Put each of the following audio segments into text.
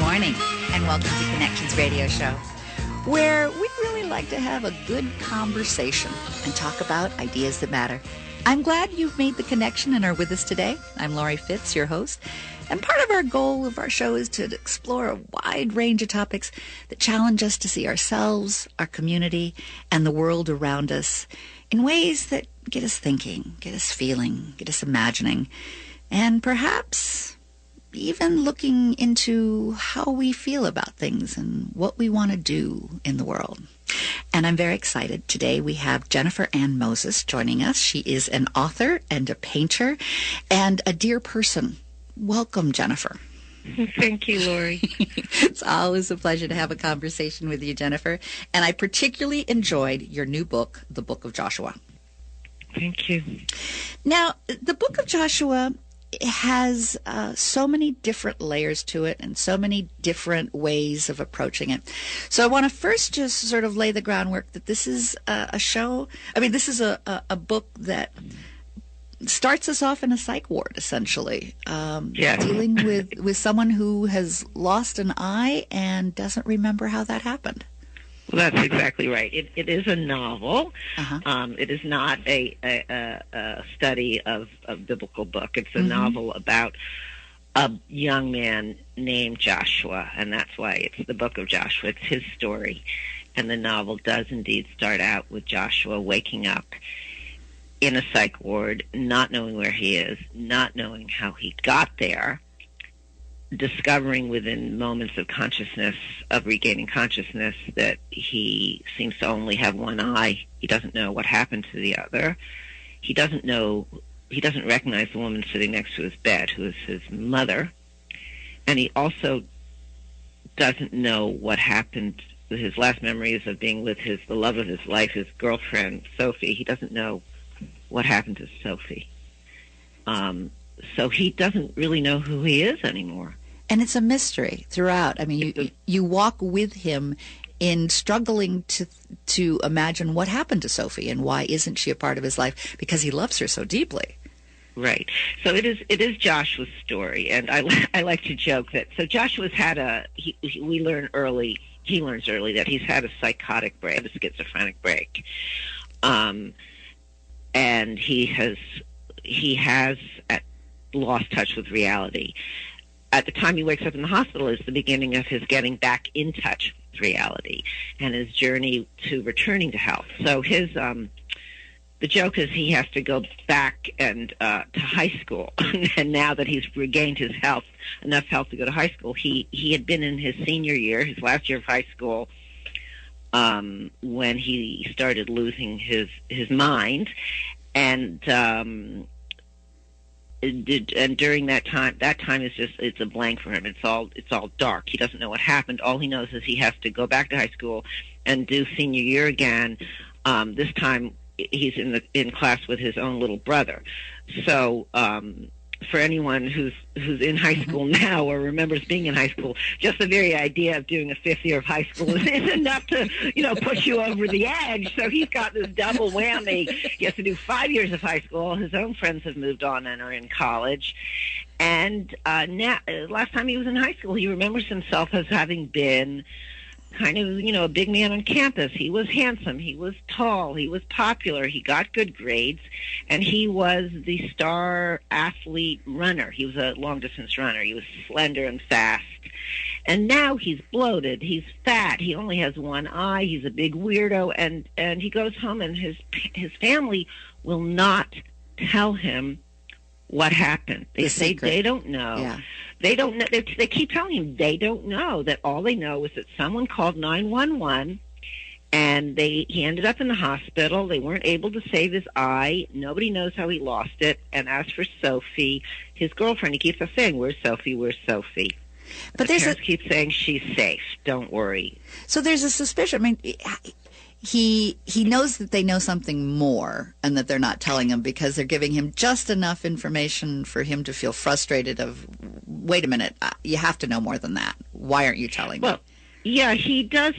morning, and welcome to Connections Radio Show, where we really like to have a good conversation and talk about ideas that matter. I'm glad you've made the connection and are with us today. I'm Laurie Fitz, your host, and part of our goal of our show is to explore a wide range of topics that challenge us to see ourselves, our community, and the world around us in ways that get us thinking, get us feeling, get us imagining, and perhaps even looking into how we feel about things and what we want to do in the world. And I'm very excited. Today we have Jennifer Ann Moses joining us. She is an author and a painter and a dear person. Welcome, Jennifer. Thank you, Laurie. It's always a pleasure to have a conversation with you, Jennifer. And I particularly enjoyed your new book, The Book of Joshua. Thank you. Now, the Book of Joshua has so many different layers to it and so many different ways of approaching it. So I want to first just sort of lay the groundwork that this is this is a book that starts us off in a psych ward, essentially, dealing with someone who has lost an eye and doesn't remember how that happened. Well, that's exactly right. It is a novel. Uh-huh. It is not a study of a biblical book. It's a novel about a young man named Joshua, and that's why it's the Book of Joshua. It's his story. And the novel does indeed start out with Joshua waking up in a psych ward, not knowing where he is, not knowing how he got there, discovering within moments of consciousness, of regaining consciousness, that he seems to only have one eye. He doesn't know what happened to the other. He doesn't recognize the woman sitting next to his bed, who is his mother. And he also doesn't know what happened. His last memories of being with the love of his life, his girlfriend, Sophie. He doesn't know what happened to Sophie. So he doesn't really know who he is anymore. And it's a mystery throughout. I mean, you walk with him in struggling to imagine what happened to Sophie and why isn't she a part of his life, because he loves her so deeply. Right. So it is Joshua's story, and I like to joke that Joshua's had he learns early that he's had a psychotic break, a schizophrenic break, and he has lost touch with reality. At the time he wakes up in the hospital is the beginning of his getting back in touch with reality and his journey to returning to health. So his the joke is he has to go back and to high school. And now that he's regained his enough health to go to high school, he had been in his senior year, his last year of high school, when he started losing his mind, and during that time is it's a blank for him. It's all dark. He doesn't know what happened. All he knows is he has to go back to high school and do senior year again. This time he's in class with his own little brother. So for anyone who's in high school now or remembers being in high school, just the very idea of doing a fifth year of high school is enough to push you over the edge. So he's got this double whammy. He has to do 5 years of high school. His own friends have moved on and are in college. And now, last time he was in high school, he remembers himself as having been kind of, a big man on campus. He was handsome, he was tall, he was popular, he got good grades, and he was the star athlete runner. He was a long-distance runner. He was slender and fast. And now he's bloated, he's fat, he only has one eye, he's a big weirdo, and he goes home and his family will not tell him what happened. They say they don't know. Yeah. They don't know. They keep telling him they don't know, that all they know is that someone called 911 and he ended up in the hospital. They weren't able to save his eye. Nobody knows how he lost it. And as for Sophie, his girlfriend, he keeps on saying, "Where's Sophie? Where's Sophie?" But the parents keep saying she's safe. Don't worry. So there's a suspicion. I mean, he knows that they know something more and that they're not telling him because they're giving him just enough information for him to feel frustrated of, wait a minute, you have to know more than that. Why aren't you telling me? Yeah, he does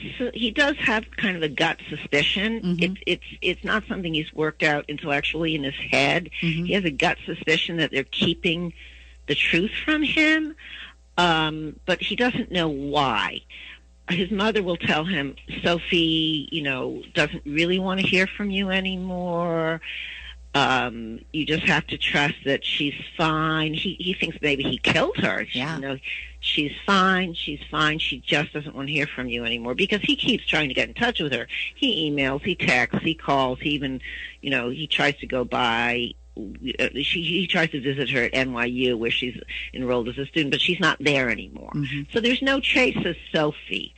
have kind of a gut suspicion. Mm-hmm. It's not something he's worked out intellectually in his head. Mm-hmm. He has a gut suspicion that they're keeping the truth from him. but he doesn't know why. His mother will tell him, Sophie, doesn't really want to hear from you anymore. You just have to trust that she's fine. He thinks maybe he killed her. Yeah. She's fine. She's fine. She just doesn't want to hear from you anymore because he keeps trying to get in touch with her. He emails, he texts, he calls, he even, he tries to go by. He tries to visit her at NYU where she's enrolled as a student, but she's not there anymore. Mm-hmm. So there's no trace of Sophie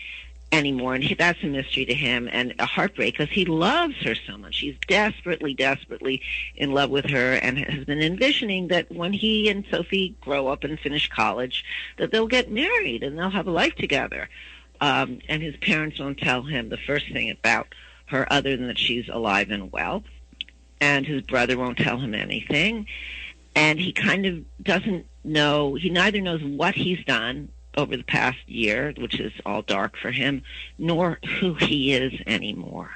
anymore, and that's a mystery to him and a heartbreak because he loves her so much. He's desperately, desperately in love with her and has been envisioning that when he and Sophie grow up and finish college, that they'll get married and they'll have a life together. And his parents won't tell him the first thing about her other than that she's alive and well. And his brother won't tell him anything. And he kind of doesn't know, he neither knows what he's done over the past year, which is all dark for him, nor who he is anymore.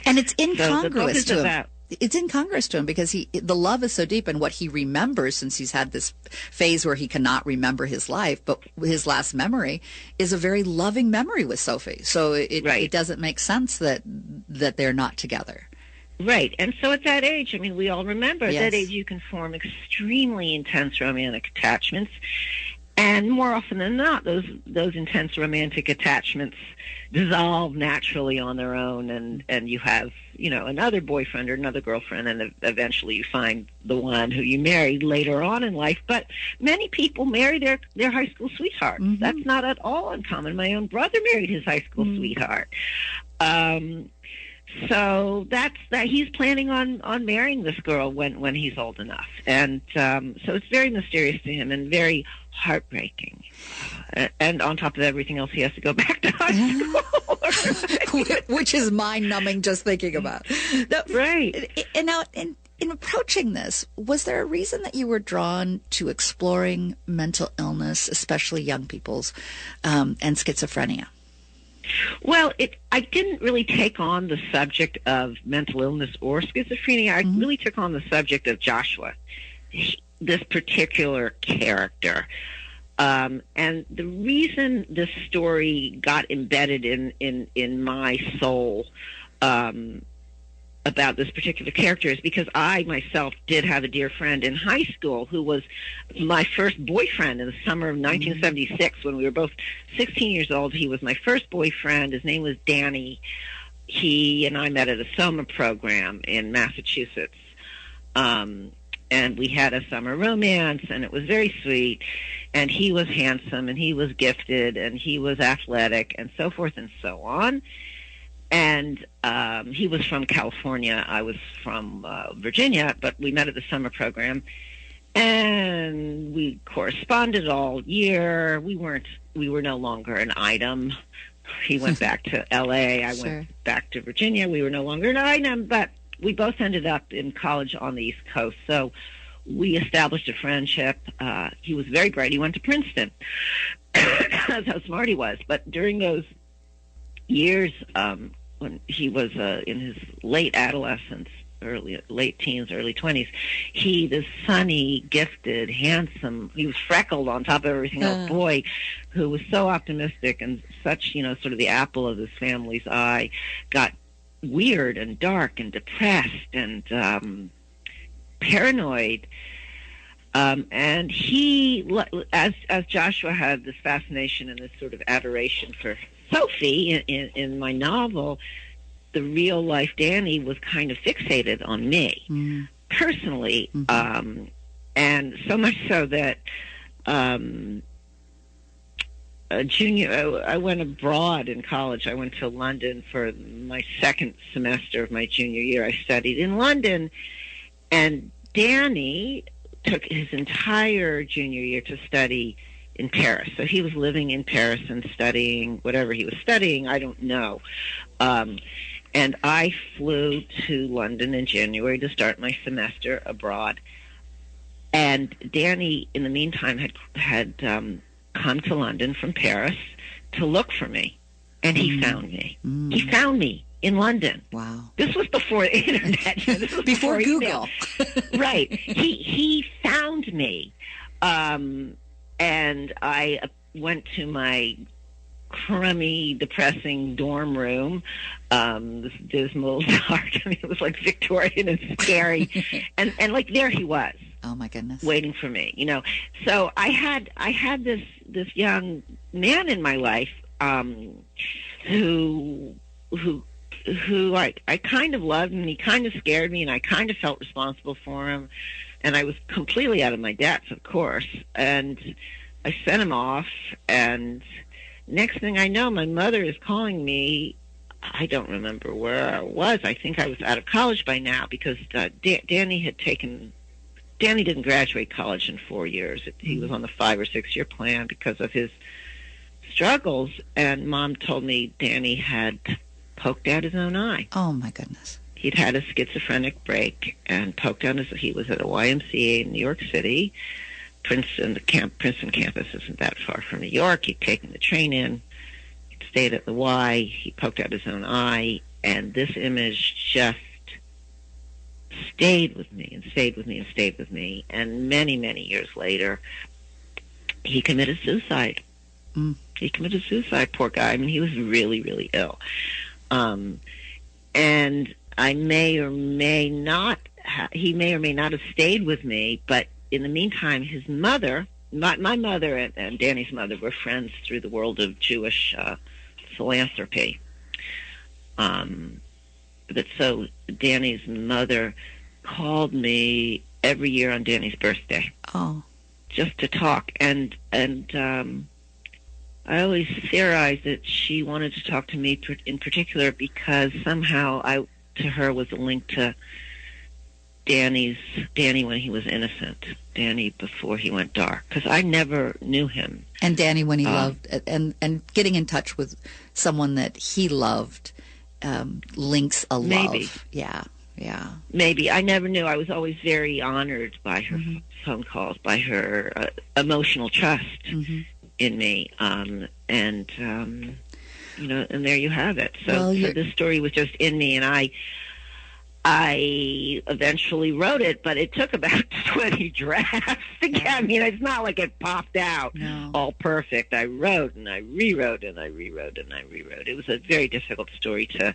And it's incongruous to him. It's incongruous to him because the love is so deep, and what he remembers, since he's had this phase where he cannot remember his life, but his last memory is a very loving memory with Sophie. So it doesn't make sense that they're not together. Right. And so at that age, we all remember Yes. at that age you can form extremely intense romantic attachments. And more often than not, those intense romantic attachments dissolve naturally on their own, and you have, another boyfriend or another girlfriend, and eventually you find the one who you married later on in life. But many people marry their high school sweethearts. Mm-hmm. That's not at all uncommon. My own brother married his high school sweetheart. So that's that. He's planning on marrying this girl when he's old enough, and so it's very mysterious to him and very heartbreaking. And on top of everything else, he has to go back to high school, which is mind-numbing just thinking about. Now, right. And now, in approaching this, was there a reason that you were drawn to exploring mental illness, especially young people's, and schizophrenia? Well, I didn't really take on the subject of mental illness or schizophrenia. I really took on the subject of Joshua, this particular character. And the reason this story got embedded in my soul about this particular character is because I myself did have a dear friend in high school who was my first boyfriend in the summer of 1976 when we were both 16 years old. He was my first boyfriend. His name was Danny. He and I met at a summer program in Massachusetts. And we had a summer romance, and it was very sweet. And he was handsome, and he was gifted, and he was athletic, and so forth and so on. And he was from California. I was from Virginia, but we met at the summer program. And we corresponded all year. We were no longer an item. He went back to L.A. I went back to Virginia. We were no longer an item, but we both ended up in college on the East Coast. So we established a friendship. He was very bright. He went to Princeton. That's how smart he was. But during those years, when he was in his late adolescence, late teens, early 20s, this sunny, gifted, handsome, he was freckled on top of everything else boy who was so optimistic and such, sort of the apple of his family's eye, got weird and dark and depressed and paranoid. And he, as Joshua had this fascination and this sort of adoration for Sophie in my novel, the real life Danny was kind of fixated on me personally, and so much so that I went abroad in college. I went to London for my second semester of my junior year. I studied in London, and Danny took his entire junior year to study in Paris. So he was living in Paris and studying whatever he was studying. I don't know. And I flew to London in January to start my semester abroad. And Danny, in the meantime, had come to London from Paris to look for me. And he found me. He found me in London. Wow. This was before the internet. This was before Google. Right. He found me. And I went to my crummy, depressing dorm room, this dismal, dark. I mean, it was like Victorian and scary, and like there he was. Oh my goodness! Waiting for me, you know. So I had this young man in my life, who I kind of loved, and he kind of scared me, and I kind of felt responsible for him, and I was completely out of my depth, of course, and I sent him off, and next thing I know, my mother is calling me. I don't remember where I was. I think I was out of college by now, because Danny didn't graduate college in 4 years. He was on the 5 or 6 year plan because of his struggles, and Mom told me Danny had poked out his own eye. Oh my goodness. He'd had a schizophrenic break and poked out he was at a YMCA in New York City. Princeton campus isn't that far from New York. He'd taken the train in. He'd stayed at the Y. He poked out his own eye, and this image just stayed with me and stayed with me and stayed with me. And many, many years later, he committed suicide. He committed suicide, poor guy. I mean, he was really, really ill. And I may or may not, he may or may not have stayed with me, but in the meantime, his mother, my mother and Danny's mother were friends through the world of Jewish philanthropy. So Danny's mother called me every year on Danny's birthday. Oh. Just to talk. And I always theorized that she wanted to talk to me in particular because somehow to her was a link to Danny when he was innocent, Danny before he went dark, because I never knew him. And Danny when he loved, and getting in touch with someone that he loved links a maybe. Love. Yeah. Maybe. I never knew. I was always very honored by her phone calls, by her emotional trust in me. And there you have it. So this story was just in me, and I eventually wrote it, but it took about 20 drafts to get. I mean, it's not like it popped out all perfect. I wrote and I rewrote and I rewrote and I rewrote. It was a very difficult story to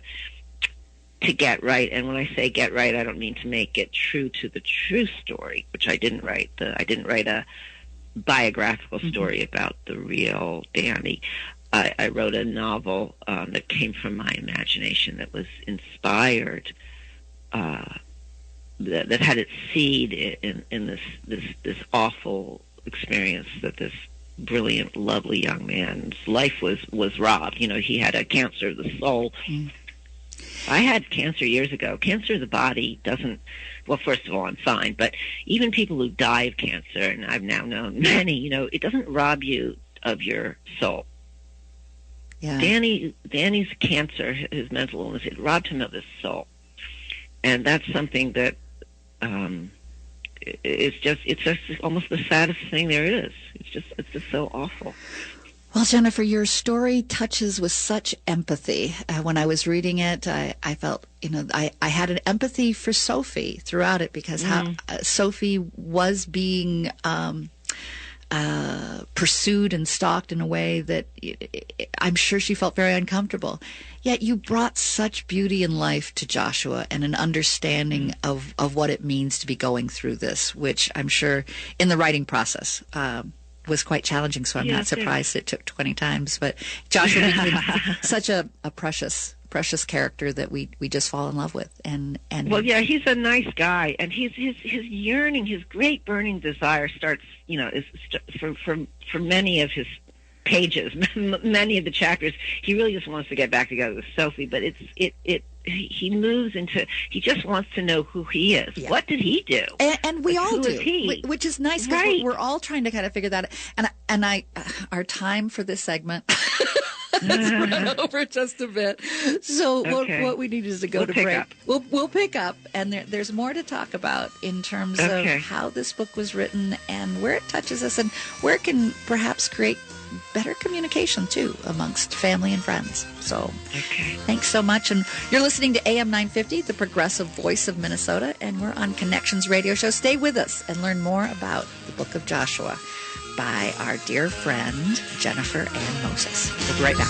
get right. And when I say get right, I don't mean to make it true to the true story, which I didn't write. I didn't write a biographical story about the real Danny. I wrote a novel that came from my imagination, that was inspired, that had its seed in this awful experience that this brilliant, lovely young man's life was robbed. You know, he had a cancer of the soul. I had cancer years ago. Cancer of the body doesn't, well, first of all, I'm fine, but even people who die of cancer, and I've now known many, you know, it doesn't rob you of your soul. Yeah. Danny's cancer, his mental illness, it robbed him of his soul. And that's something that it's just almost the saddest thing there is. It's just so awful. Well, Jennifer, your story touches with such empathy. When I was reading it, I felt, I had an empathy for Sophie throughout it, because how Sophie was being pursued and stalked in a way that I'm sure she felt very uncomfortable. Yet you brought such beauty and life to Joshua, and an understanding of what it means to be going through this, which I'm sure in the writing process was quite challenging. So I'm not surprised it took 20 times. But Joshua became such a precious character that we just fall in love with. And well, yeah, he's a nice guy, and his yearning, his great burning desire starts, is for many of his pages, many of the chapters. He really just wants to get back together with Sophie, but he moves into, he just wants to know who he is. Yeah. What did he do? And we all do, he? Which is nice, because we're all trying to kind of figure that out. And our time for this segment has run over just a bit. So what we need is to go to break. We'll pick up, and there's more to talk about in terms of how this book was written and where it touches us, and where it can perhaps create better communication, too, amongst family and friends. So Okay. thanks so much. And you're listening to AM 950, the progressive voice of Minnesota, and we're on Connections Radio Show. Stay with us and learn more about the book of Joshua by our dear friend, Jennifer Ann Moses. We'll be right back.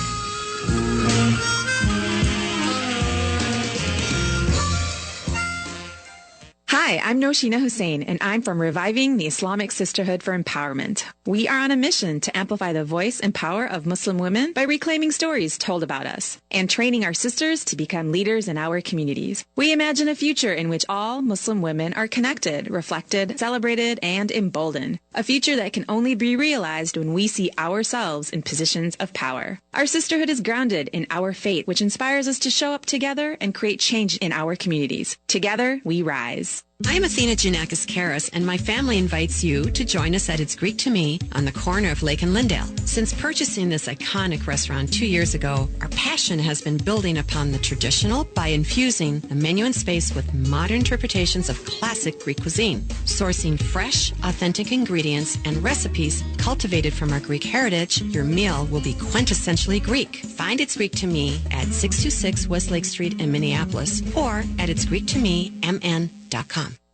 Hi, I'm Noshina Hussein, and I'm from Reviving the Islamic Sisterhood for Empowerment. We are on a mission to amplify the voice and power of Muslim women by reclaiming stories told about us and training our sisters to become leaders in our communities. We imagine a future in which all Muslim women are connected, reflected, celebrated, and emboldened. A future that can only be realized when we see ourselves in positions of power. Our sisterhood is grounded in our faith, which inspires us to show up together and create change in our communities. Together, we rise. I'm Athena Giannakis Karas, and my family invites you to join us at It's Greek to Me on the corner of Lake and Lyndale. Since purchasing this iconic restaurant 2 years ago, our passion has been building upon the traditional by infusing the menu and space with modern interpretations of classic Greek cuisine, sourcing fresh, authentic ingredients and recipes cultivated from our Greek heritage. Your meal will be quintessentially Greek. Find It's Greek to Me at 626 West Lake Street in Minneapolis or at itsgreektomemn.com.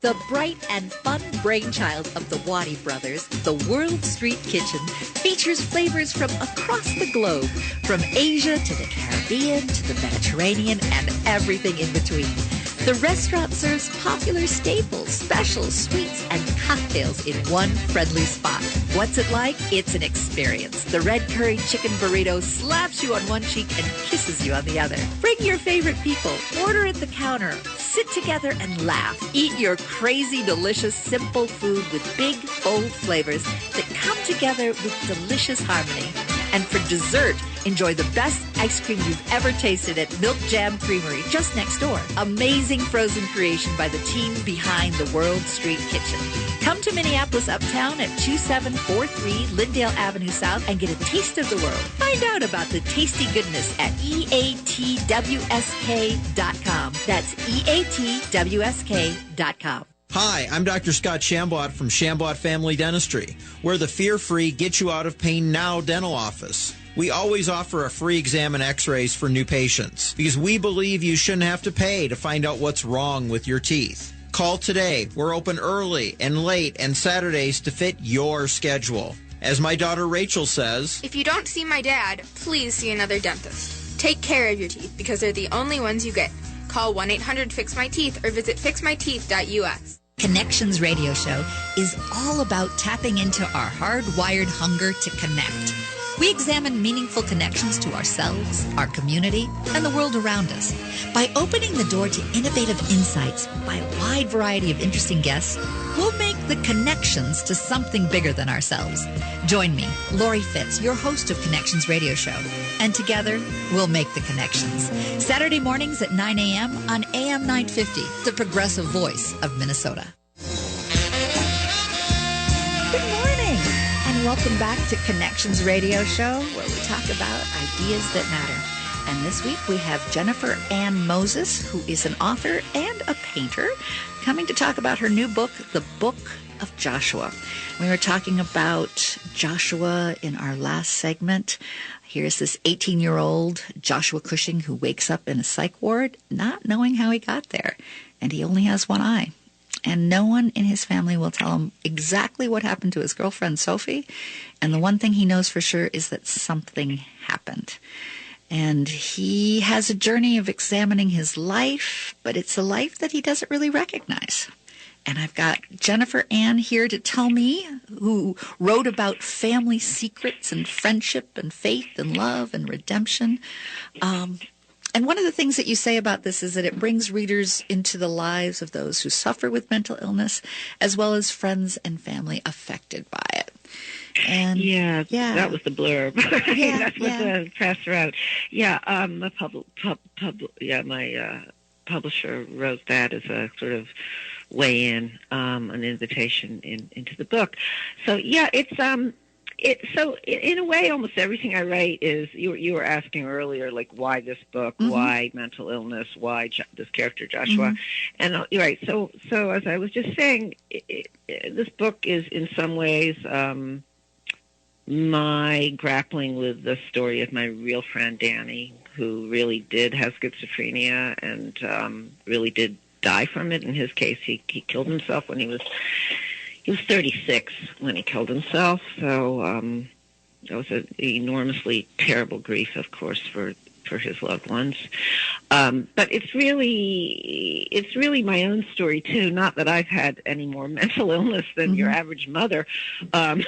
The bright and fun brainchild of the Waddy brothers, the World Street Kitchen, features flavors from across the globe, from Asia to the Caribbean to the Mediterranean and everything in between. The restaurant serves popular staples, specials, sweets, and cocktails in one friendly spot. What's it like? It's an experience. The red curry chicken burrito slaps you on one cheek and kisses you on the other. Bring your favorite people, order at the counter, sit together and laugh. Eat your crazy, delicious, simple food with big, bold flavors that come together with delicious harmony. And for dessert, enjoy the best ice cream you've ever tasted at Milk Jam Creamery, just next door. Amazing frozen creation by the team behind the World Street Kitchen. Come to Minneapolis Uptown at 2743 Lyndale Avenue South and get a taste of the world. Find out about the tasty goodness at EATWSK.com. That's EATWSK.com. Hi, I'm Dr. Scott Shambot from Shambot Family Dentistry. We're the fear-free, get-you-out-of-pain-now dental office. We always offer a free exam and x-rays for new patients because we believe you shouldn't have to pay to find out what's wrong with your teeth. Call today. We're open early and late and Saturdays to fit your schedule. As my daughter Rachel says, if you don't see my dad, please see another dentist. Take care of your teeth because they're the only ones you get. Call 1-800-FIX-MY-TEETH or visit fixmyteeth.us. Connections Radio Show is all about tapping into our hardwired hunger to connect. We examine meaningful connections to ourselves, our community, and the world around us. By opening the door to innovative insights by a wide variety of interesting guests, we'll make the connections to something bigger than ourselves. Join me, Lori Fitz, your host of Connections Radio Show, and together we'll make the connections. Saturday mornings at 9 a.m. on AM 950, the progressive voice of Minnesota. Good morning, and welcome back to Connections Radio Show, where we talk about ideas that matter. And this week we have Jennifer Ann Moses, who is an author and a painter, coming to talk about her new book, The Book of Joshua. We were talking about Joshua in our last segment. Here's this 18-year-old Joshua Cushing who wakes up in a psych ward not knowing how he got there, and he only has one eye. And no one in his family will tell him exactly what happened to his girlfriend, Sophie. And the one thing he knows for sure is that something happened. And he has a journey of examining his life, but it's a life that he doesn't really recognize. And I've got Jennifer Ann here to tell me, who wrote about family secrets and friendship and faith and love and redemption. And one of the things that you say about this is that it brings readers into the lives of those who suffer with mental illness, as well as friends and family affected by it. And yeah, that was the blurb. Yeah, That's what the press wrote. Yeah, my publisher wrote that as a sort of weigh in, an invitation into the book. So yeah, it's so in a way, almost everything I write is, you were asking earlier, like, why this book, why mental illness, why this character Joshua, and you're right. So as I was just saying, this book is in some ways my grappling with the story of my real friend Danny, who really did have schizophrenia and really did die from it. In his case, he killed himself when he was 36 when he killed himself. So that was an enormously terrible grief, of course, for his loved ones. But it's really my own story too. Not that I've had any more mental illness than your average mother. I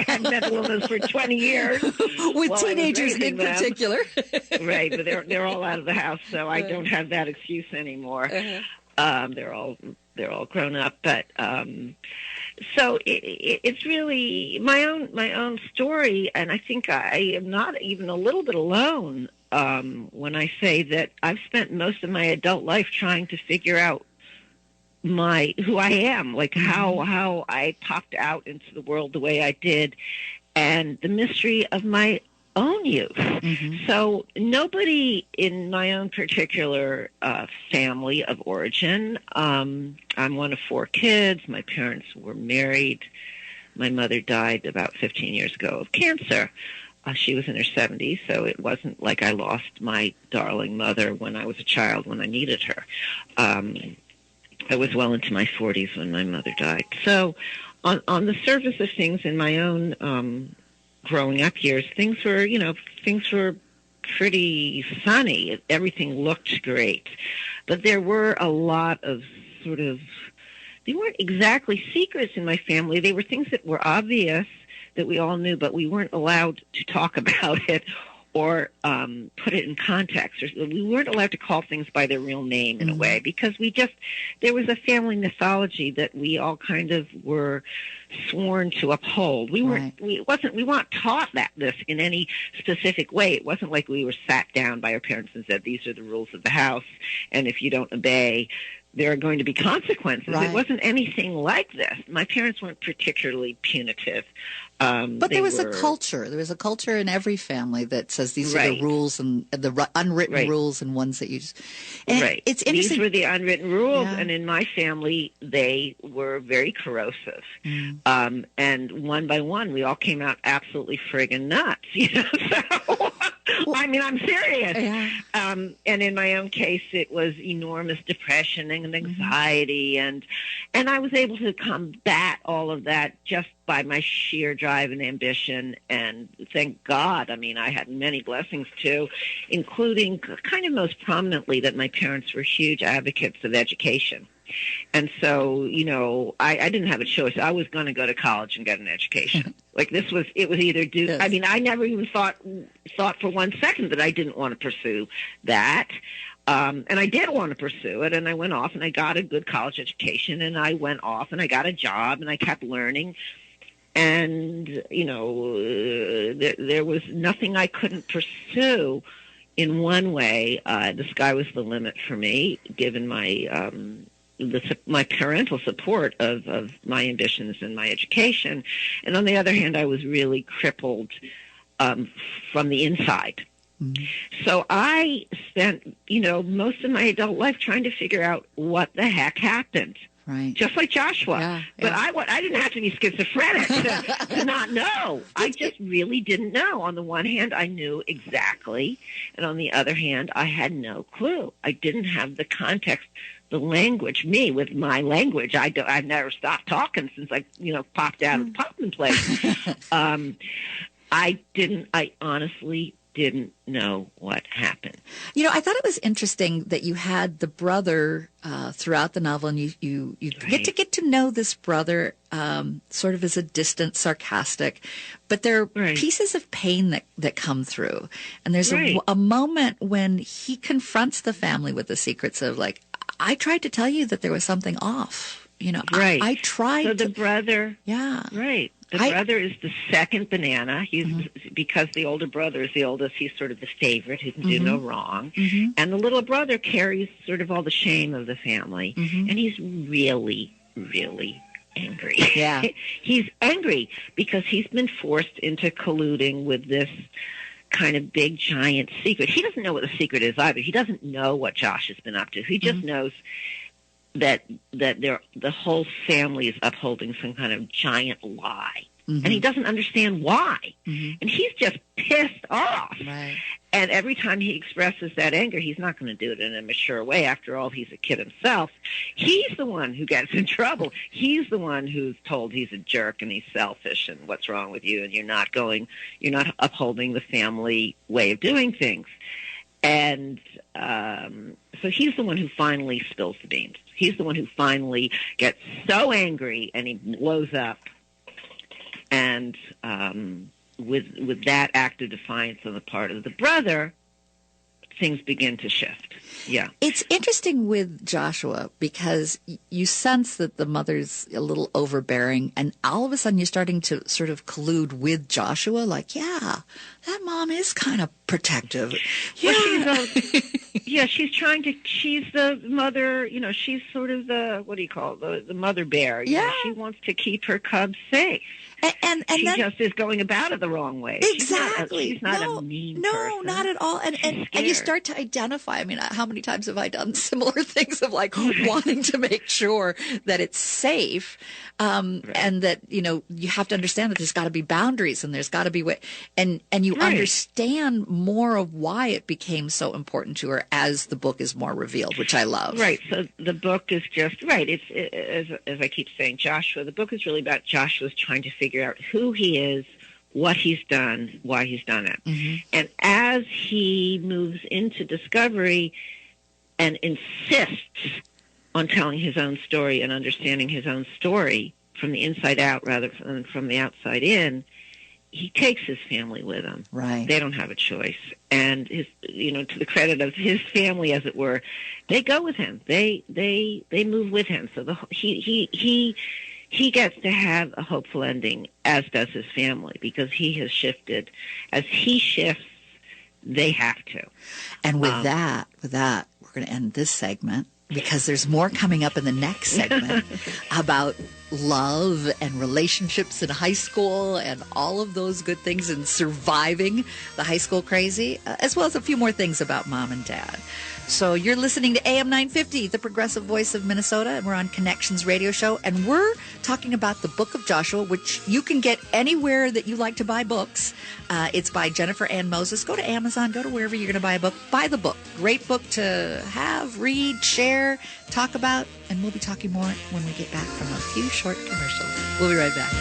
had mental illness for 20 years with teenagers in particular. Right, but they're all out of the house, so I don't have that excuse anymore. They're all grown up, but so it's really my own story, and I think I am not even a little bit alone when I say that I've spent most of my adult life trying to figure out who I am, like how I popped out into the world the way I did, and the mystery of my own youth. So nobody in my own particular family of origin. I'm one of 4 kids. My parents were married. My mother died about 15 years ago of cancer. She was in her 70s, so it wasn't like I lost my darling mother when I was a child, when I needed her. I was well into my 40s when my mother died. So on the surface of things in my own growing up years, things were pretty sunny. Everything looked great. But there were a lot of they weren't exactly secrets in my family. They were things that were obvious, that we all knew, but we weren't allowed to talk about it or put it in context. We weren't allowed to call things by their real name in a way, because there was a family mythology that we all kind of were sworn to uphold. We weren't taught this in any specific way. It wasn't like we were sat down by our parents and said, these are the rules of the house, and if you don't obey, there are going to be consequences. Right. It wasn't anything like this. My parents weren't particularly punitive. But there was a culture. There was a culture in every family that says these are the rules and the unwritten rules and ones that you just... And it's interesting. These were the unwritten rules, and in my family, they were very corrosive. And one by one, we all came out absolutely friggin' nuts. So... I mean, I'm serious. Yeah. And in my own case, it was enormous depression and anxiety, and I was able to combat all of that just by my sheer drive and ambition. And thank God, I mean, I had many blessings too, including kind of most prominently that my parents were huge advocates of education. And so, I didn't have a choice. I was going to go to college and get an education. It was either do. Yes. I mean, I never even thought for one second that I didn't want to pursue that. And I did want to pursue it. And I went off and I got a good college education, and I went off and I got a job, and I kept learning. And, there was nothing I couldn't pursue in one way. The sky was the limit for me, given my parental support of my ambitions and my education. And on the other hand, I was really crippled from the inside. So I spent, most of my adult life trying to figure out what the heck happened. Right. Just like Joshua. Yeah. But I didn't have to be schizophrenic to not know. I just really didn't know. On the one hand, I knew exactly. And on the other hand, I had no clue. I didn't have the context, the language. Me, with my language, I've never stopped talking since I, popped out of the popping place. I honestly didn't know what happened. I thought it was interesting that you had the brother throughout the novel, and you get to know this brother sort of as a distant, sarcastic, but there are pieces of pain that come through. And there's a moment when he confronts the family with the secrets of, like, I tried to tell you that there was something off. I tried. So the brother. Yeah. Right. The brother is the second banana. He's because the older brother is the oldest. He's sort of the favorite who can do no wrong. And the little brother carries sort of all the shame of the family. And he's really, really angry. Yeah. He's angry because he's been forced into colluding with this kind of big, giant secret. He doesn't know what the secret is either. He doesn't know what Josh has been up to. He just knows that the whole family is upholding some kind of giant lie. and he doesn't understand why. And he's just pissed off. Right. And every time he expresses that anger, he's not going to do it in a mature way. After all, he's a kid himself. He's the one who gets in trouble. He's the one who's told he's a jerk and he's selfish and what's wrong with you, and you're not upholding the family way of doing things. And so he's the one who finally spills the beans. He's the one who finally gets so angry and he blows up. And with that act of defiance on the part of the brother, things begin to shift. Yeah. It's interesting with Joshua because you sense that the mother's a little overbearing, and all of a sudden you're starting to sort of collude with Joshua, like, yeah, that mom is kind of protective. Yeah. Well, she's the mother, she's sort of the mother bear. Yeah. She wants to keep her cubs safe. And she then, just is going about it the wrong way. Exactly. She's not a mean person. No, not at all. And you start to identify. I mean, how many times have I done similar things of like wanting to make sure that it's safe, right. And that you have to understand that there's got to be boundaries and there's got to be and you right. understand more of why it became so important to her as the book is more revealed, which I love. Right. So the book is just right. It's as I keep saying, Joshua. The book is really about Joshua's trying to figure out who he is, what he's done, why he's done it. Mm-hmm. And as he moves into discovery and insists on telling his own story and understanding his own story from the inside out rather than from the outside in, he takes his family with him. Right. They don't have a choice. And his, to the credit of his family, as it were, they go with him. They move with him. So he gets to have a hopeful ending, as does his family, because he has shifted. As he shifts, they have to. And with that, we're going to end this segment because there's more coming up in the next segment about love and relationships in high school and all of those good things and surviving the high school crazy, as well as a few more things about mom and dad. So you're listening to AM 950, the progressive voice of Minnesota, and we're on Connections Radio Show, and we're talking about the Book of Joshua, which you can get anywhere that you like to buy books. It's by Jennifer Ann Moses. Go to Amazon, go to wherever you're going to buy a book. Buy the book. Great book to have, read, share, talk about, and we'll be talking more when we get back from a few short commercials. We'll be right back.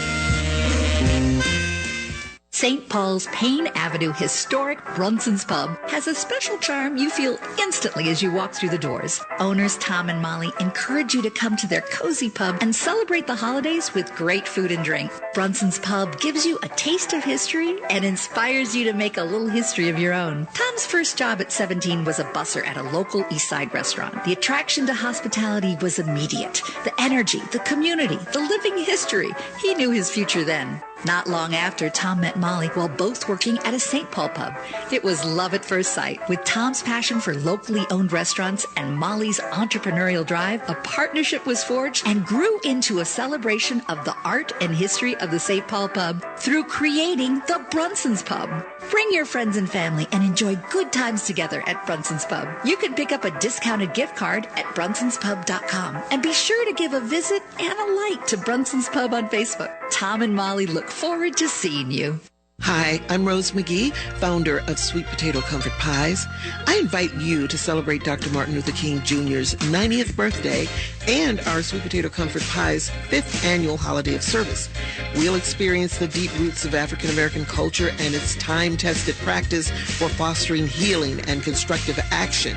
St. Paul's Payne Avenue historic Brunson's Pub has a special charm you feel instantly as you walk through the doors. Owners Tom and Molly encourage you to come to their cozy pub and celebrate the holidays with great food and drink. Brunson's Pub gives you a taste of history and inspires you to make a little history of your own. Tom's first job at 17 was a busser at a local East Side restaurant. The attraction to hospitality was immediate. The energy, the community, the living history. He knew his future then. Not long after, Tom met Molly while both working at a St. Paul pub. It was love at first sight. With Tom's passion for locally owned restaurants and Molly's entrepreneurial drive, a partnership was forged and grew into a celebration of the art and history of the St. Paul pub through creating the Brunson's Pub. Bring your friends and family and enjoy good times together at Brunson's Pub. You can pick up a discounted gift card at brunsonspub.com. And be sure to give a visit and a like to Brunson's Pub on Facebook. Tom and Molly look forward to seeing you. Hi, I'm Rose McGee, founder of Sweet Potato Comfort Pies. I invite you to celebrate Dr. Martin Luther King Jr.'s 90th birthday and our Sweet Potato Comfort Pies 5th annual holiday of service. We'll experience the deep roots of African American culture and its time-tested practice for fostering healing and constructive action.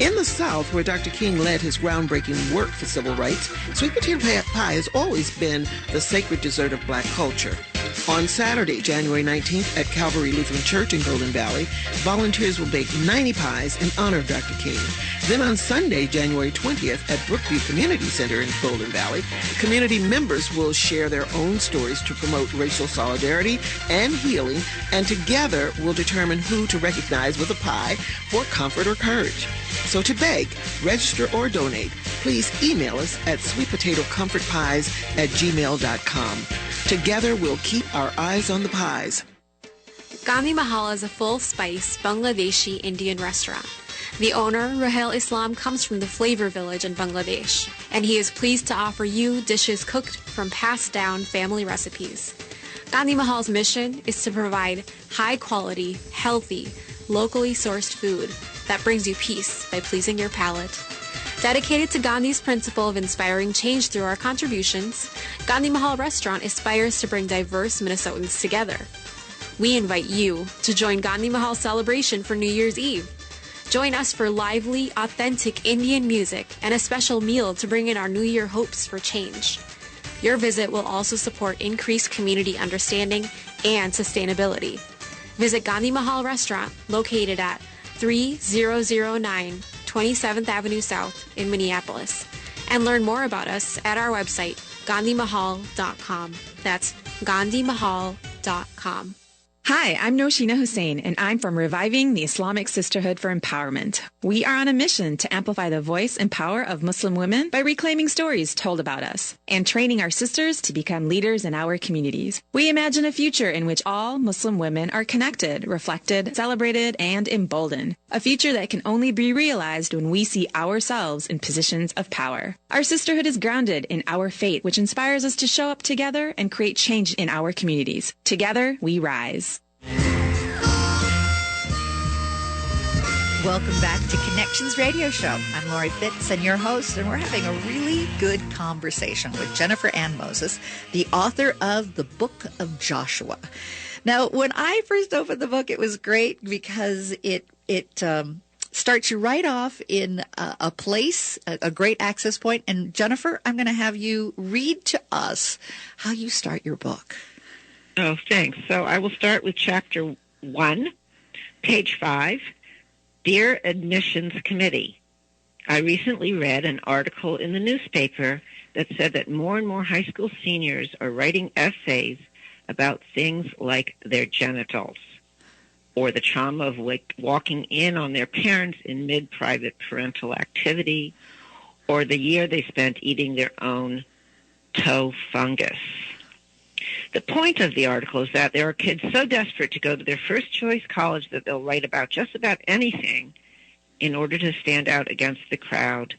In the South, where Dr. King led his groundbreaking work for civil rights, sweet potato pie has always been the sacred dessert of Black culture. On Saturday, January 19th at Calvary Lutheran Church in Golden Valley, volunteers will bake 90 pies in honor of Dr. King. Then on Sunday, January 20th at Brookview Community Center in Golden Valley, community members will share their own stories to promote racial solidarity and healing, and together will determine who to recognize with a pie for comfort or courage. So to bake, register, or donate, please email us at sweetpotatocomfortpies@gmail.com. Together, we'll keep our eyes on the pies. Gandhi Mahal is a full-spice Bangladeshi Indian restaurant. The owner, Rahel Islam, comes from the Flavor Village in Bangladesh, and he is pleased to offer you dishes cooked from passed-down family recipes. Gandhi Mahal's mission is to provide high-quality, healthy, locally sourced food that brings you peace by pleasing your palate. Dedicated to Gandhi's principle of inspiring change through our contributions, Gandhi Mahal Restaurant aspires to bring diverse Minnesotans together. We invite you to join Gandhi Mahal celebration for New Year's Eve. Join us for lively, authentic Indian music and a special meal to bring in our New Year hopes for change. Your visit will also support increased community understanding and sustainability. Visit Gandhi Mahal Restaurant, located at 3009 27th Avenue South in Minneapolis, and learn more about us at our website, gandhimahal.com. That's gandhimahal.com. Hi, I'm Noshina Hussein, and I'm from Reviving the Islamic Sisterhood for Empowerment. We are on a mission to amplify the voice and power of Muslim women by reclaiming stories told about us and training our sisters to become leaders in our communities. We imagine a future in which all Muslim women are connected, reflected, celebrated, and emboldened. A future that can only be realized when we see ourselves in positions of power. Our sisterhood is grounded in our faith, which inspires us to show up together and create change in our communities. Together, we rise. Welcome back to Connections Radio Show. I'm Lori Fitz and your host, and we're having a really good conversation with Jennifer Ann Moses, the author of the Book of Joshua. Now, when I first opened the book, it was great because it starts you right off in a place, a great access point. And Jennifer, I'm going to have you read to us how you start your book. Oh, thanks. So I will start with chapter 1, page 5. Dear Admissions Committee, I recently read an article in the newspaper that said that more and more high school seniors are writing essays about things like their genitals or the trauma of walking in on their parents in mid-private parental activity or the year they spent eating their own toe fungus. The point of the article is that there are kids so desperate to go to their first choice college that they'll write about just about anything in order to stand out against the crowd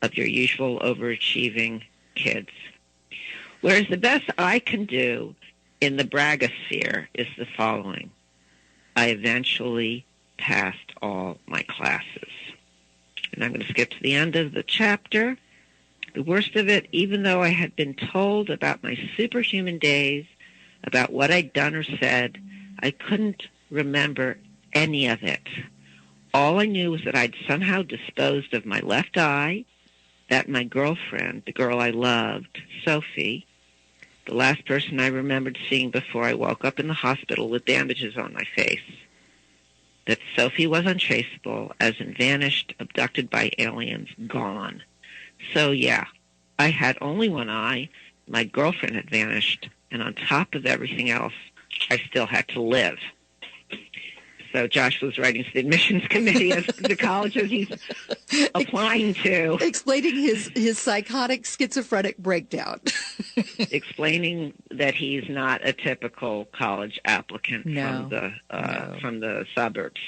of your usual overachieving kids. Whereas the best I can do in the bragosphere is the following. I eventually passed all my classes. And I'm going to skip to the end of the chapter. The worst of it, even though I had been told about my superhuman days, about what I'd done or said, I couldn't remember any of it. All I knew was that I'd somehow disposed of my left eye, that my girlfriend, the girl I loved, Sophie, the last person I remembered seeing before I woke up in the hospital with bandages on my face, that Sophie was untraceable, as in vanished, abducted by aliens, gone. So, yeah, I had only one eye, my girlfriend had vanished, and on top of everything else, I still had to live. So Josh was writing to the admissions committee of the colleges he's applying to. Explaining his psychotic schizophrenic breakdown. Explaining that he's not a typical college applicant from the suburbs.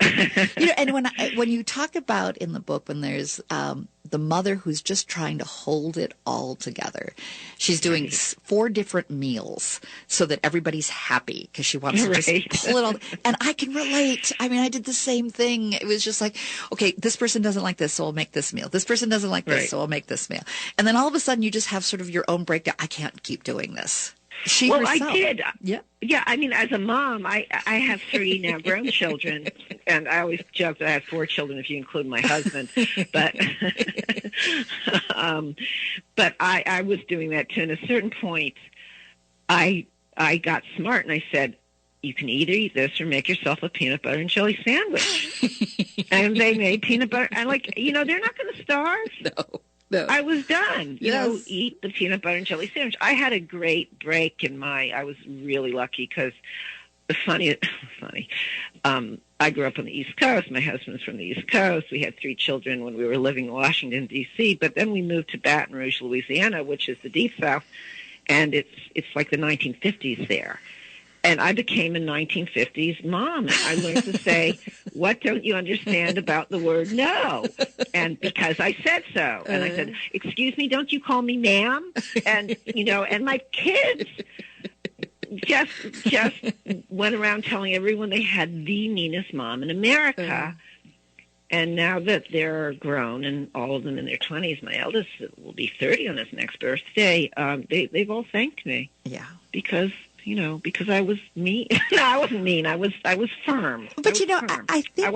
And when you talk about in the book, when there's the mother who's just trying to hold it all together, she's doing 4 different meals so that everybody's happy because she wants to just pull it all. And I can relate. I mean, I did the same thing. It was just like, okay, this person doesn't like this, so I'll make this meal. This person doesn't like this, so I'll make this meal. And then all of a sudden, you just have sort of your own breakdown. I can't keep doing this. Herself. I did. Yeah. I mean, as a mom, I have 3 now grown children, and I always joke that I have 4 children if you include my husband. But but I was doing that too. And at a certain point, I got smart and I said, you can either eat this or make yourself a peanut butter and jelly sandwich. And they made peanut butter. And they're not going to starve. No. I was done. Eat the peanut butter and jelly sandwich. I had a great break I was really lucky because funny. I grew up on the East Coast. My husband's from the East Coast. We had 3 children when we were living in Washington, D.C., but then we moved to Baton Rouge, Louisiana, which is the Deep South, and it's like the 1950s there. And I became a 1950s mom. I learned to say, what don't you understand about the word no? And because I said so. And I said, excuse me, don't you call me ma'am? And, and my kids, just went around telling everyone they had the meanest mom in America. And now that they're grown and all of them in their 20s, my eldest will be 30 on his next birthday, they've all thanked me. Yeah. Because I was mean. No, I wasn't mean. I was firm. But I think I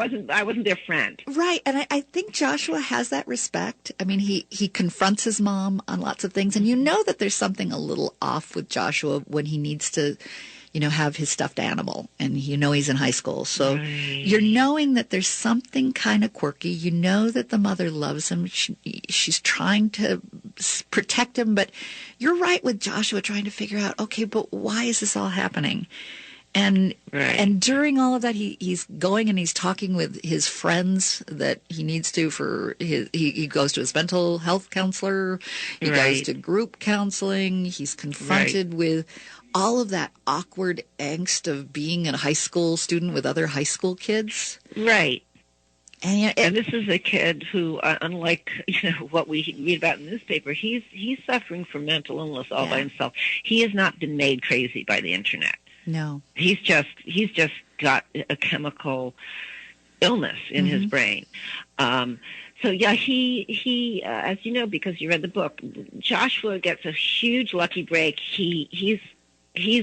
wasn't their friend. Right, and I think Joshua has that respect. I mean, he confronts his mom on lots of things, and you know that there's something a little off with Joshua when he needs to, have his stuffed animal, and he's in high school. So you're knowing that there's something kind of quirky. You know that the mother loves him. She's trying to protect him, but you're right with Joshua trying to figure out, okay, but why is this all happening? And during all of that, he's going and he's talking with his friends that he needs to for his. He goes to his mental health counselor. He goes to group counseling. He's confronted with all of that awkward angst of being a high school student with other high school kids. Right. And this is a kid who, unlike what we read about in the newspaper, he's suffering from mental illness all by himself. He has not been made crazy by the internet. No. He's just got a chemical illness in his brain. So he as you know, because you read the book, Joshua gets a huge lucky break. He's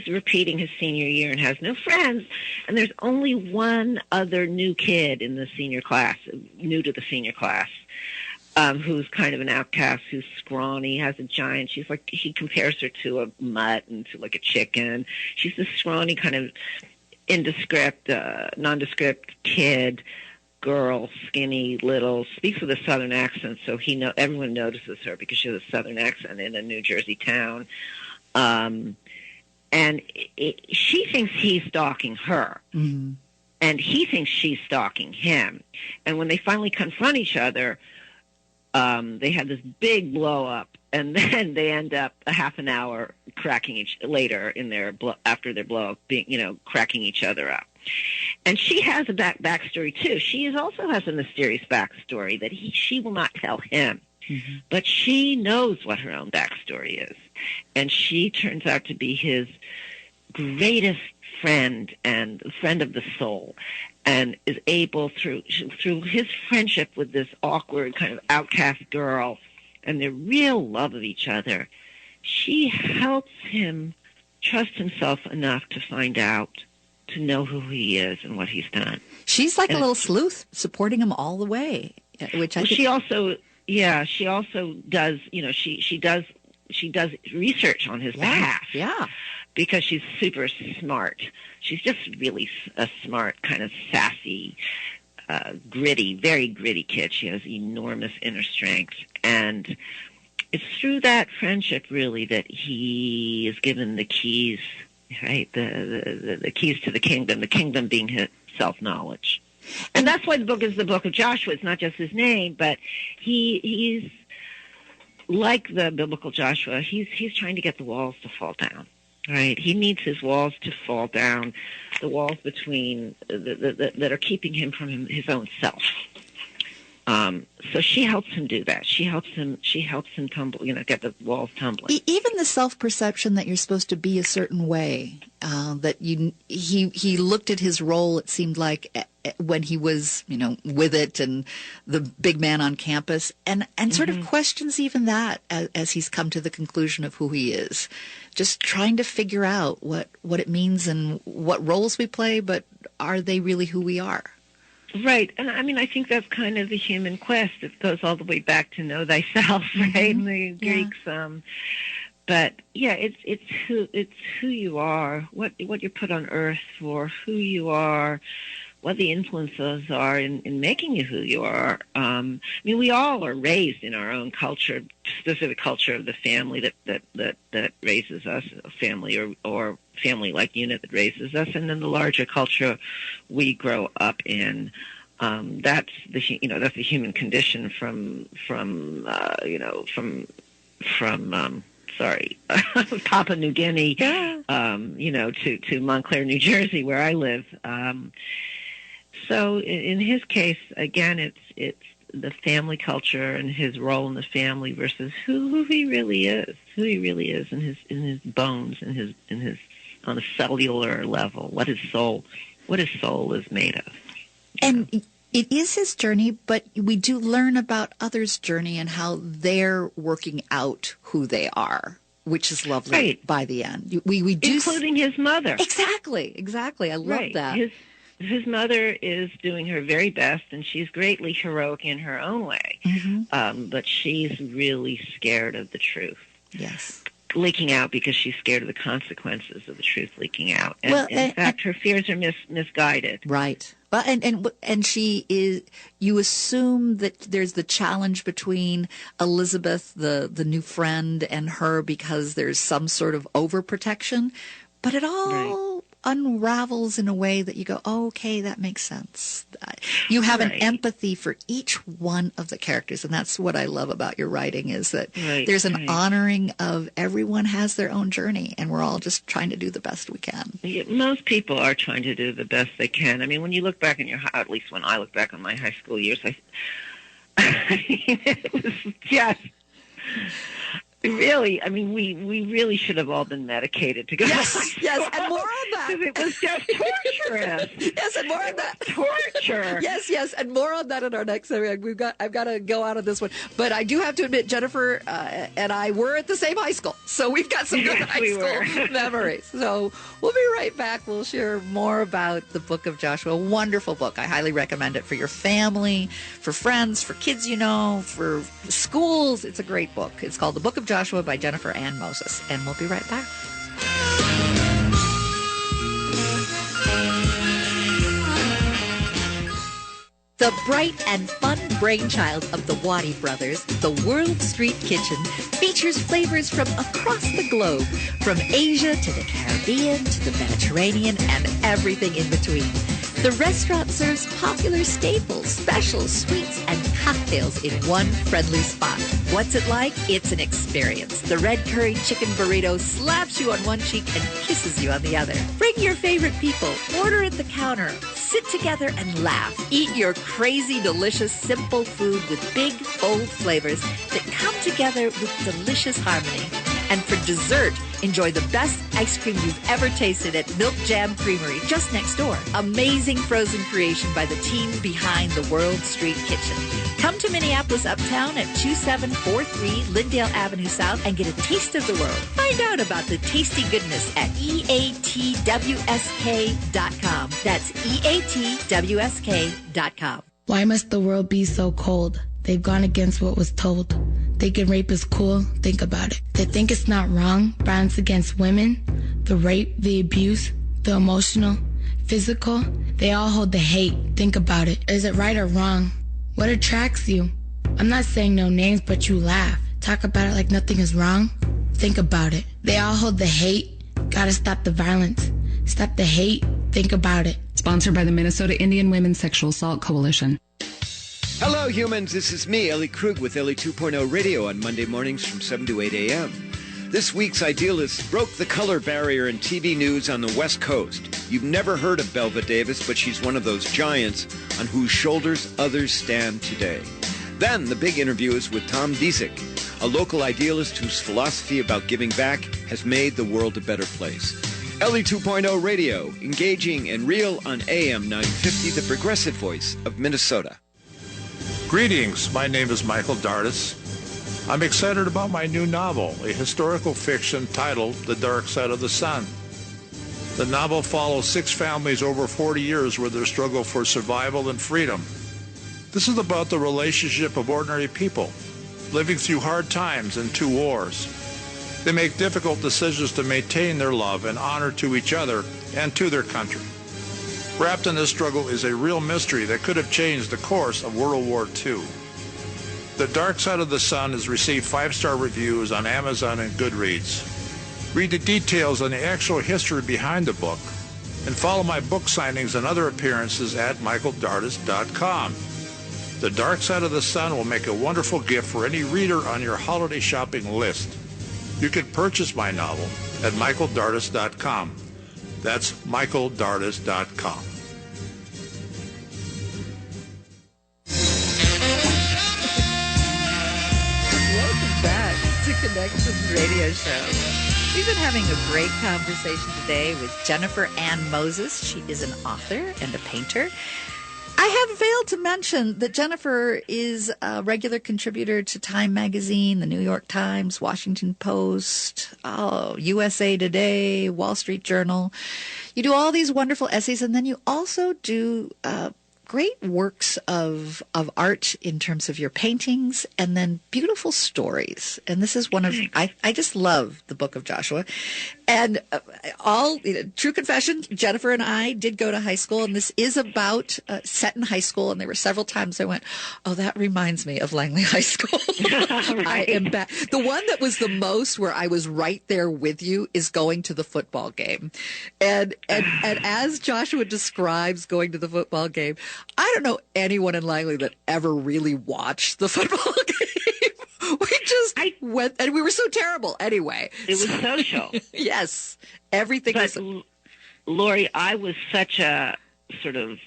repeating his senior year and has no friends, and there's only one other new kid in the senior class, new to the senior class, who's kind of an outcast, who's scrawny, has a giant. She's like, he compares her to a mutt and to like a chicken. She's this scrawny kind of nondescript kid, girl, skinny, little, speaks with a Southern accent, so everyone notices her because she has a Southern accent in a New Jersey town. And she thinks he's stalking her, and he thinks she's stalking him. And when they finally confront each other, they have this big blow up, and then they end up a half an hour later in after their blow up, being cracking each other up. And she has a backstory too. She also has a mysterious backstory that she will not tell him. But she knows what her own backstory is. And she turns out to be his greatest friend and friend of the soul, and is able, through his friendship with this awkward kind of outcast girl and their real love of each other, she helps him trust himself enough to find out, to know who he is and what he's done. She's like a little sleuth, supporting him all the way, which I think... She also does, she does research on his behalf. Yeah. Because she's super smart. She's just really a smart, kind of sassy, gritty, very gritty kid. She has enormous inner strength. And it's through that friendship, really, that he is given the keys, right? The keys to the kingdom being his self-knowledge. And that's why the book is the Book of Joshua. It's not just his name, but he's like the biblical Joshua. He's trying to get the walls to fall down, right? He needs his walls to fall down, the walls between that are keeping him from his own self. So she helps him do that. She helps him tumble, get the walls tumbling. Even the self-perception that you're supposed to be a certain way, that he looked at his role, it seemed like, when he was, with it and the big man on campus, and sort of questions even that as he's come to the conclusion of who he is. Just trying to figure out what it means and what roles we play, but are they really who we are? Right. And I mean, I think that's kind of the human quest. It goes all the way back to know thyself, right? In the Greeks. But yeah, it's who you are, what you're put on earth for, who you are, what the influences are in making you who you are. I mean, we all are raised in our own culture, specific culture of the family that raises us, a family or family-like unit that raises us, and then the larger culture we grow up in. That's the human condition from Papua New Guinea, to Montclair, New Jersey, where I live. So in his case, again, it's the family culture and his role in the family versus who he really is in his bones, in his on a cellular level, what his soul is made of. And it is his journey, but we do learn about others' journey and how they're working out who they are, which is lovely by the end. We do including his mother. Exactly. I love that. His mother is doing her very best, and she's greatly heroic in her own way. Mm-hmm. But she's really scared of the truth. Yes. Leaking out because she's scared of the consequences of the truth leaking out. And in fact, her fears are misguided. Right. Well, and she is. You assume that there's the challenge between Elizabeth, the new friend, and her because there's some sort of overprotection, but it all unravels in a way that you go, oh, okay, that makes sense. You have an empathy for each one of the characters, and that's what I love about your writing is that there's an honoring of everyone has their own journey, and we're all just trying to do the best we can. Most people are trying to do the best they can. I mean, when you look back in at least when I look back on my high school years, it was just... Really, I mean, we really should have all been medicated to go. Yes, and more on that. Because it was just torturous. Yes, and more on that. Torture. Yes, and more on that in our next segment. I've got to go out of this one, but I do have to admit, Jennifer and I were at the same high school, so we've got some good high school memories. So we'll be right back. We'll share more about the Book of Joshua. Wonderful book. I highly recommend it for your family, for friends, for kids you know, for schools. It's a great book. It's called The Book of Joshua by Jennifer Ann Moses, and we'll be right back. The bright and fun brainchild of the Waddy brothers, the World Street Kitchen, features flavors from across the globe, from Asia to the Caribbean to the Mediterranean and everything in between. The restaurant serves popular staples, specials, sweets, and cocktails in one friendly spot. What's it like? It's an experience. The red curry chicken burrito slaps you on one cheek and kisses you on the other. Bring your favorite people, order at the counter, sit together and laugh. Eat your crazy, delicious, simple food with big, bold flavors that come together with delicious harmony. And for dessert, enjoy the best ice cream you've ever tasted at Milk Jam Creamery just next door. Amazing frozen creation by the team behind the World Street Kitchen. Come to Minneapolis Uptown at 2743 Lyndale Avenue South and get a taste of the world. Find out about the tasty goodness at EATWSK.com. That's EATWSK.com. Why must the world be so cold? They've gone against what was told. Thinking rape is cool, think about it. They think it's not wrong, violence against women, the rape, the abuse, the emotional, physical. They all hold the hate, think about it. Is it right or wrong? What attracts you? I'm not saying no names, but you laugh. Talk about it like nothing is wrong. Think about it. They all hold the hate. Gotta stop the violence. Stop the hate. Think about it. Sponsored by the Minnesota Indian Women's Sexual Assault Coalition. Hello, humans. This is me, Ellie Krug, with Ellie 2.0 Radio on Monday mornings from 7 to 8 a.m. This week's Idealist broke the color barrier in TV news on the West Coast. You've never heard of Belva Davis, but she's one of those giants on whose shoulders others stand today. Then the big interview is with Tom Disick, a local idealist whose philosophy about giving back has made the world a better place. Ellie 2.0 Radio, engaging and real on AM 950, the progressive voice of Minnesota. Greetings, my name is Michael Dardis. I'm excited about my new novel, a historical fiction titled The Dark Side of the Sun. The novel follows 6 families over 40 years with their struggle for survival and freedom. This is about the relationship of ordinary people, living through hard times and 2 wars. They make difficult decisions to maintain their love and honor to each other and to their country. Wrapped in this struggle is a real mystery that could have changed the course of World War II. The Dark Side of the Sun has received 5-star reviews on Amazon and Goodreads. Read the details on the actual history behind the book and follow my book signings and other appearances at michaeldardis.com. The Dark Side of the Sun will make a wonderful gift for any reader on your holiday shopping list. You can purchase my novel at michaeldardis.com. That's michaeldardis.com. Welcome back to Connections Radio Show. We've been having a great conversation today with Jennifer Ann Moses. She is an author and a painter. I have failed to mention that Jennifer is a regular contributor to Time Magazine, the New York Times, Washington Post, USA Today, Wall Street Journal. You do all these wonderful essays, and then you also do great works of art in terms of your paintings, and then beautiful stories. And this is one of, I just love the Book of Joshua. And true confession, Jennifer and I did go to high school, and this is about set in high school. And there were several times I went, oh, that reminds me of Langley High School. Right. I am back. The one that was the most where I was right there with you is going to the football game. And as Joshua describes going to the football game, I don't know anyone in Langley that ever really watched the football game. We just went, and we were so terrible anyway. It was social. Yes. Everything but, was... Lori, I was such a sort of...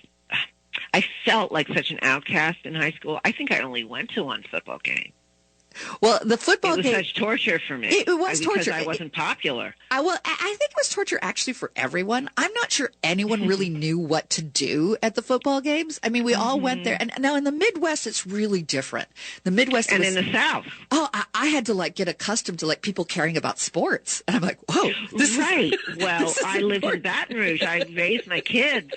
I felt like such an outcast in high school. I think I only went to one football game. Well, the football game... It was such torture for me. It was torture. Because I wasn't popular. I think it was torture actually for everyone. I'm not sure anyone really knew what to do at the football games. I mean, we all went there. And now in the Midwest, it's really different. The Midwest... And in the South. Oh, I had to get accustomed to people caring about sports. And I'm like, whoa. Right. Well, I lived in Baton Rouge. I raised my kids.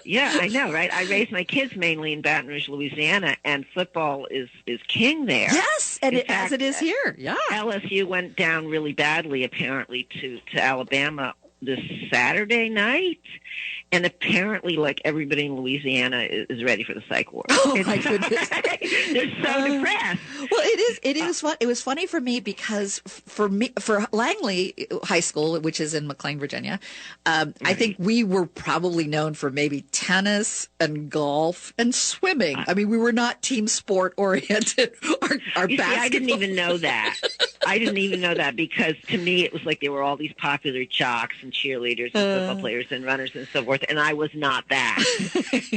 Yeah, I know, right? I raised my kids mainly in Baton Rouge, Louisiana, and football is king there. Yes, and as it is here. Yeah. LSU went down really badly, apparently, to Alabama this Saturday night, and apparently, everybody in Louisiana is ready for the psych ward. Oh my goodness, they're so depressed. Well, it is fun. It was funny for me because for Langley High School, which is in McLean, Virginia, I think we were probably known for maybe tennis and golf and swimming. I mean, we were not team sport oriented. Our basketball. I didn't even know that. I didn't even know that because to me it was like there were all these popular jocks and cheerleaders and football players and runners and so forth, and I was not that.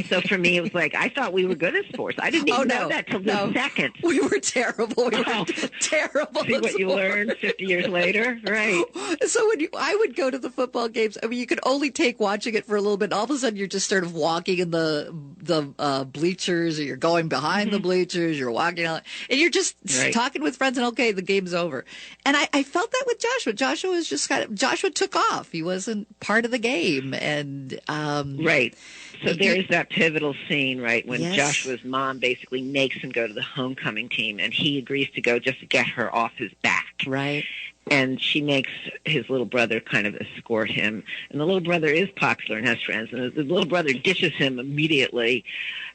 So for me it was like I thought we were good at sports. I didn't even know that till the second. We were terrible. We were terrible. See what you learned 50 years later, right? So when I would go to the football games, I mean, you could only take watching it for a little bit. All of a sudden, you're just sort of walking in the bleachers, or you're going behind the bleachers. You're walking out, and you're just talking with friends. And okay, the game's over. And I felt that with Joshua. Joshua was just Joshua took off. He wasn't part of the game, and right. So there's that pivotal scene, right, when Yes. Joshua's mom basically makes him go to the homecoming team, and he agrees to go just to get her off his back. Right. And she makes his little brother kind of escort him. And the little brother is popular and has friends, and the little brother ditches him immediately,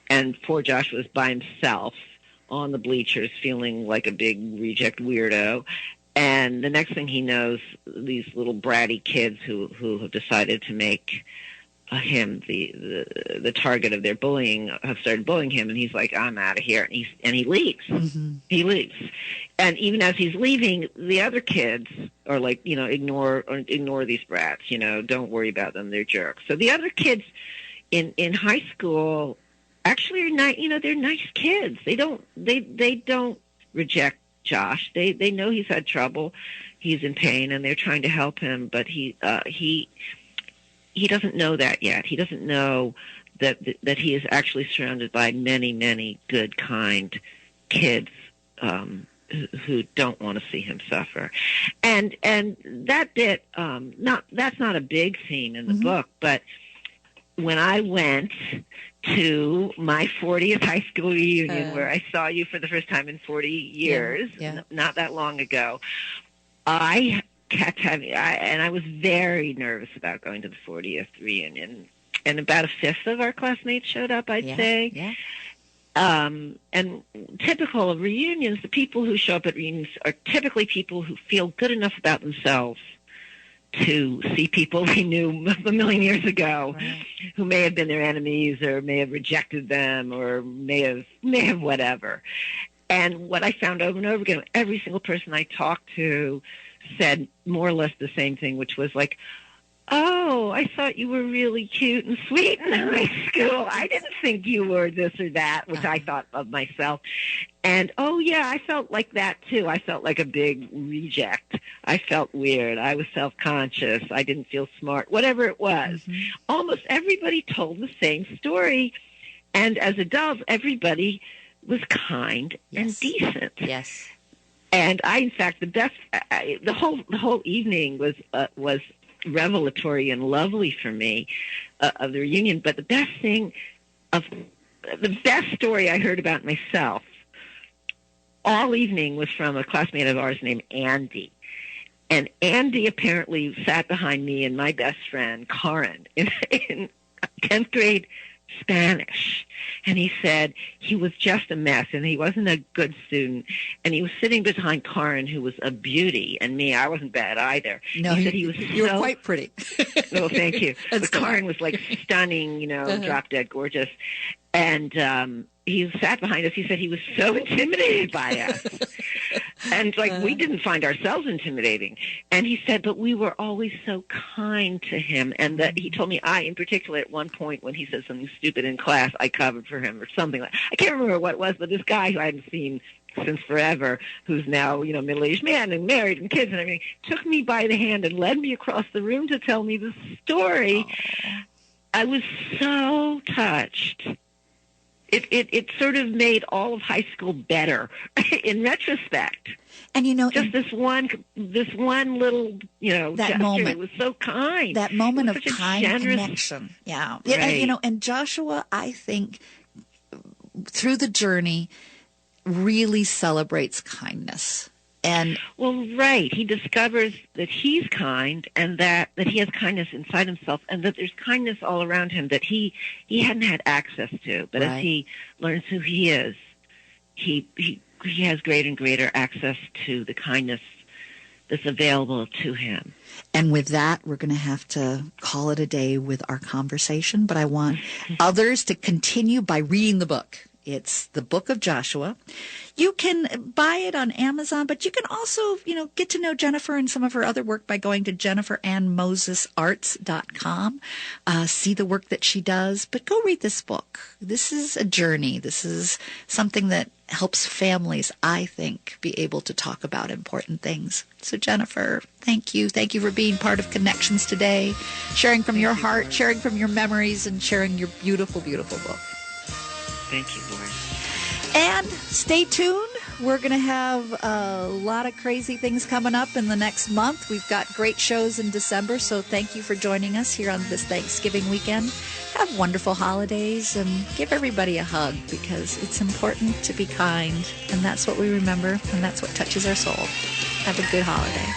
and poor Joshua's by himself on the bleachers feeling like a big reject weirdo. And the next thing he knows, these little bratty kids who have decided to make him the target of their bullying have started bullying him, and he's like, I'm out of here, and he leaves. Mm-hmm. He leaves, and even as he's leaving, the other kids are like, ignore these brats, don't worry about them, they're jerks. So the other kids in high school actually are not, they're nice kids. They don't reject Josh. They know he's had trouble, he's in pain, and they're trying to help him, but he doesn't know that yet. He doesn't know that he is actually surrounded by many, many good, kind kids who don't want to see him suffer. And that bit, that's not a big theme in the book, but when I went to my 40th high school reunion, where I saw you for the first time in 40 years, not that long ago, I kept having, and I was very nervous about going to the 40th reunion. And about a fifth of our classmates showed up, I'd say. Yeah. And typical of reunions, the people who show up at reunions are typically people who feel good enough about themselves to see people they knew a million years ago, who may have been their enemies or may have rejected them or may have whatever. And what I found over and over again, every single person I talked to said more or less the same thing, which was like, oh, I thought you were really cute and sweet in high school. I didn't think you were this or that, which I thought of myself. And, oh, yeah, I felt like that, too. I felt like a big reject. I felt weird. I was self-conscious. I didn't feel smart, whatever it was. Almost everybody told the same story. And as adults, everybody was kind and decent. Yes. And I, in fact, the whole evening was revelatory and lovely for me of the reunion. But the best story I heard about myself all evening was from a classmate of ours named Andy. And Andy apparently sat behind me and my best friend, Karin, in 10th grade Spanish. And he said he was just a mess and he wasn't a good student. And he was sitting behind Karin, who was a beauty, and me, I wasn't bad either. No, he said he was you were quite pretty. Oh, thank you. But Karin was like stunning, drop dead gorgeous. And he sat behind us. He said he was so intimidated by us. And we didn't find ourselves intimidating. And he said, but we were always so kind to him. And that he told me, in particular, at one point when he said something stupid in class, I covered for him or something like I can't remember what it was, but this guy who I hadn't seen since forever, who's now, middle-aged man and married and kids and everything, took me by the hand and led me across the room to tell me the story. Aww. I was so touched. It sort of made all of high school better in retrospect. And just this one little that gesture, moment, it was so kind. That moment of kind generous connection. Yeah. Right. And Joshua, I think through the journey really celebrates kindness. And right, he discovers that he's kind and that he has kindness inside himself and that there's kindness all around him that he hadn't had access to. But as he learns who he is, he has greater and greater access to the kindness that's available to him. And with that, we're going to have to call it a day with our conversation. But I want others to continue by reading the book. It's the Book of Joshua. You can buy it on Amazon, but you can also, get to know Jennifer and some of her other work by going to JenniferAnnMosesArts.com. See the work that she does, but go read this book. This is a journey. This is something that helps families, I think, be able to talk about important things. So Jennifer, thank you. Thank you for being part of Connections today, sharing from your heart, sharing from your memories, and sharing your beautiful, beautiful book. Thank you, Lauren. And stay tuned. We're going to have a lot of crazy things coming up in the next month. We've got great shows in December, so thank you for joining us here on this Thanksgiving weekend. Have wonderful holidays and give everybody a hug because it's important to be kind, and that's what we remember, and that's what touches our soul. Have a good holiday.